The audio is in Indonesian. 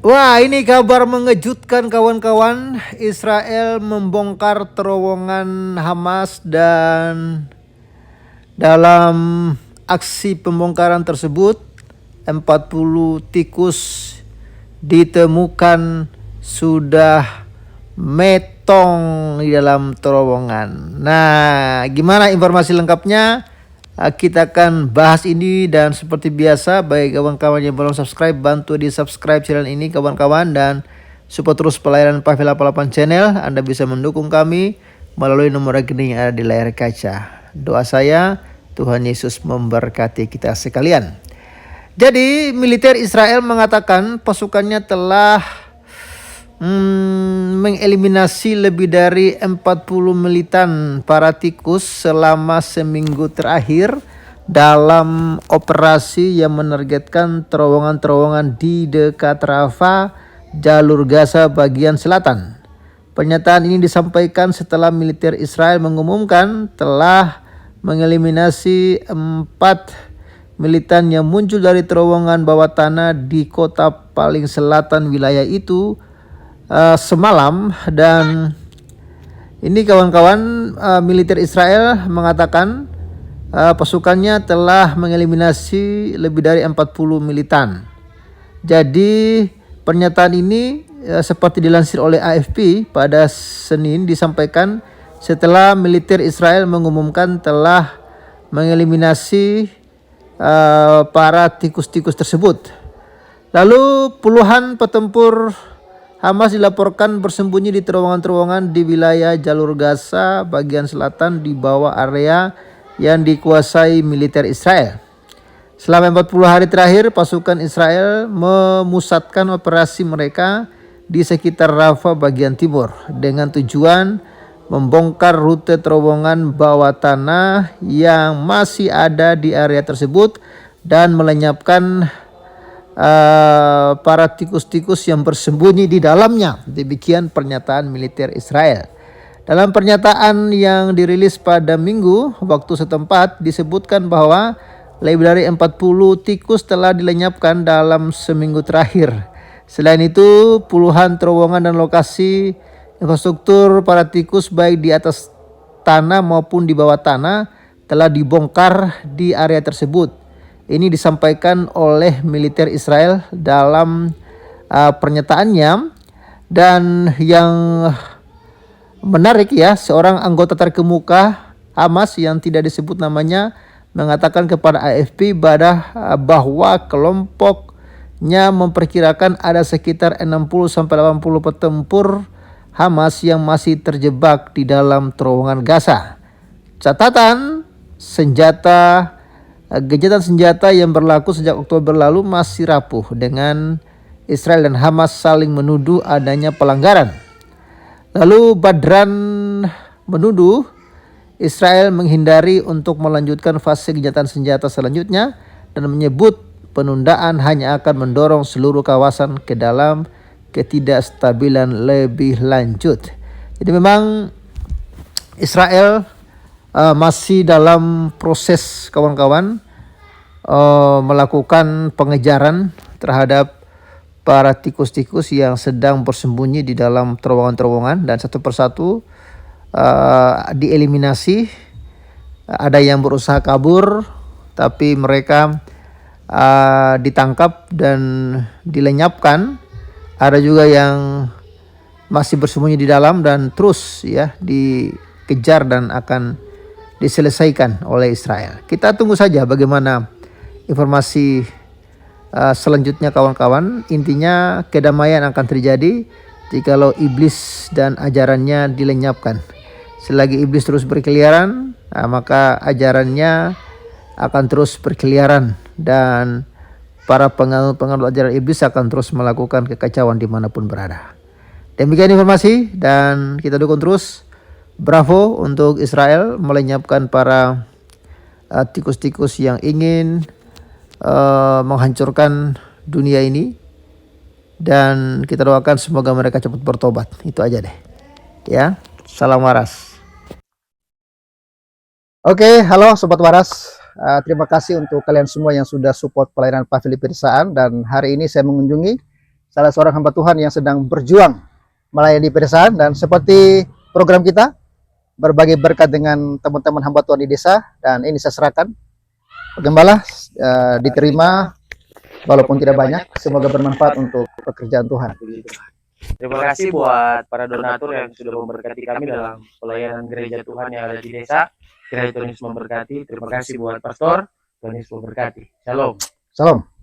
Wah, ini kabar mengejutkan kawan-kawan. Israel membongkar terowongan Hamas dan dalam aksi pembongkaran tersebut 40 tikus ditemukan sudah metong di dalam terowongan. Nah, gimana informasi lengkapnya? Kita akan bahas ini, dan seperti biasa bagi kawan-kawan yang belum subscribe, bantu di subscribe channel ini kawan-kawan, dan support terus pelayanan Pavel 88 channel. Anda bisa mendukung kami melalui nomor rekening yang ada di layar kaca. Doa saya, Tuhan Yesus memberkati kita sekalian. Jadi militer Israel mengatakan pasukannya telah mengeliminasi lebih dari 40 militan para tikus selama seminggu terakhir dalam operasi yang menargetkan terowongan-terowongan di dekat Rafah, jalur Gaza bagian selatan. Pernyataan ini disampaikan setelah militer Israel mengumumkan telah mengeliminasi 4 militan yang muncul dari terowongan bawah tanah di kota paling selatan wilayah itu semalam. Dan ini kawan-kawan, militer Israel mengatakan pasukannya telah mengeliminasi lebih dari 40 militan. Jadi pernyataan ini seperti dilansir oleh AFP pada Senin disampaikan setelah militer Israel mengumumkan telah mengeliminasi para tikus-tikus tersebut. Lalu puluhan petempur Hamas dilaporkan bersembunyi di terowongan-terowongan di wilayah jalur Gaza bagian selatan di bawah area yang dikuasai militer Israel. Selama 40 hari terakhir, pasukan Israel memusatkan operasi mereka di sekitar Rafah bagian timur dengan tujuan membongkar rute terowongan bawah tanah yang masih ada di area tersebut dan melenyapkan para tikus-tikus yang bersembunyi di dalamnya. Demikian pernyataan militer Israel. Dalam pernyataan yang dirilis pada Minggu waktu setempat disebutkan bahwa lebih dari 40 tikus telah dilenyapkan dalam seminggu terakhir. Selain itu, puluhan terowongan dan lokasi infrastruktur para tikus baik di atas tanah maupun di bawah tanah telah dibongkar di area tersebut. Ini disampaikan oleh militer Israel dalam pernyataannya. Dan yang menarik ya, seorang anggota terkemuka Hamas yang tidak disebut namanya mengatakan kepada AFP bahwa kelompoknya memperkirakan ada sekitar 60-80 petempur Hamas yang masih terjebak di dalam terowongan Gaza. Catatan, gencatan senjata yang berlaku sejak Oktober lalu masih rapuh dengan Israel dan Hamas saling menuduh adanya pelanggaran. Lalu Badran menuduh Israel menghindari untuk melanjutkan fase gencatan senjata selanjutnya dan menyebut penundaan hanya akan mendorong seluruh kawasan ke dalam ketidakstabilan lebih lanjut. Jadi memang Israel masih dalam proses kawan-kawan melakukan pengejaran terhadap para tikus-tikus yang sedang bersembunyi di dalam terowongan-terowongan, dan satu persatu dieliminasi. Ada yang berusaha kabur tapi mereka ditangkap dan dilenyapkan. Ada juga yang masih bersembunyi di dalam dan terus ya dikejar dan akan diselesaikan oleh Israel. Kita tunggu saja bagaimana informasi selanjutnya kawan-kawan. Intinya kedamaian akan terjadi jikalau iblis dan ajarannya dilenyapkan. Selagi iblis terus berkeliaran, maka ajarannya akan terus berkeliaran, dan para penganut ajaran iblis akan terus melakukan kekacauan dimanapun berada. Demikian informasi, dan kita dukung terus. Bravo untuk Israel melenyapkan para tikus-tikus yang ingin menghancurkan dunia ini, dan kita doakan semoga mereka cepat bertobat. Itu aja deh ya. Salam waras. Oke, halo Sobat Waras. Terima kasih untuk kalian semua yang sudah support pelayanan Pavel Pirsaan, dan hari ini saya mengunjungi salah seorang hamba Tuhan yang sedang berjuang melayani pedesaan. Dan seperti program kita, berbagi berkat dengan teman-teman hamba Tuhan di desa, dan ini saya serahkan. Gembala, diterima walaupun tidak banyak, semoga bermanfaat untuk pekerjaan Tuhan. Terima kasih buat para donatur yang sudah memberkati kami dalam pelayanan gereja Tuhan yang ada di desa. Kiranya Tuhan Yesus memberkati. Terima kasih buat pastor, Tuhan Yesus memberkati. Shalom. Salam.